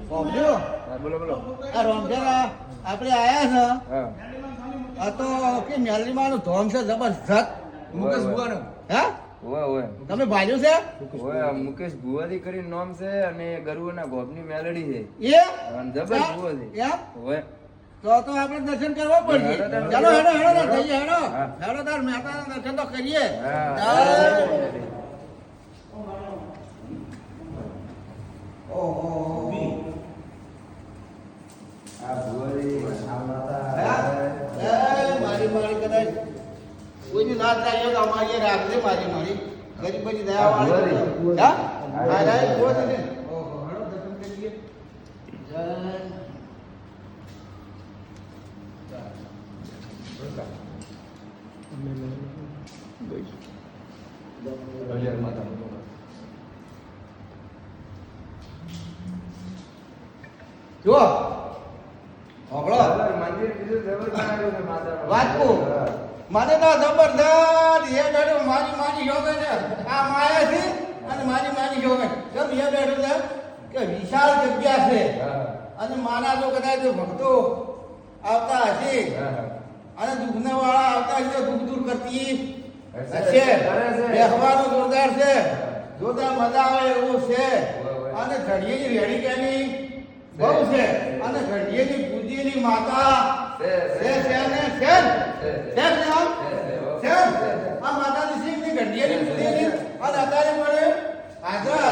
બોલો બોલો. આ રોમજારા આપણે આયા છે હા આ તો કે મેલરીમાનું ધોમ છે જબરજસ્ત. મુકેશ ભુવાનો. હે ઓય ઓય તમે ભાલ્યું છે ઓય મુકેશ ભુવાજી કરીને નામ છે અને ગરુના ગોબની મેલડી છે એ અને જબર ભુવો છે. એમ ઓય તો આપણે દર્શન કરવા પડશે. હેડો તાર. ચાલો હેડો હેડો તાર જઈએ હેડો હા. હેડો તાર મહેતાના દર્શન તો કરીએ. હા. ઓહો આ ભુવાજી મારી મારી કદાચ કોઈની ના થાય તો અમારી રાખજે મારી મારી ગરીબ બધી દયા વાળી. હા હા રાય બોલ ને. ઓહો હેડો દર્શન કરીએ. જય જો હોબળો મંદિર બીજું જબર બનાવ્યું છે માતાનું. વાંચવું મને તો જબરદસ્ત એ બેઠો મારી મારી યોગે છે આ માયાથી અને મારી મારી યોગે કેમ એ બેઠો છે કે વિશાળ જગ્યા છે હા અને મારા જો કદાચ ભક્તો આવતા હશે હા અને દુઃખના વાળા આવતા હશે તો દુઃખ દૂર કરતી હશે. હશે કરે છે. બેહવાનું જોરદાર છે જોરદાર મજા આવે એવું છે હોય. અને ઘડીએની રેડીકેની બહુ છે અને ઘડીએની પૂજીની માતા છે, છે છે. છે ને છે ને? છે, છે ને આમ? છે, છે ને? આ માતાજી સિંહની ઘડીએની પૂજીની અને અત્યારે પડે હાજર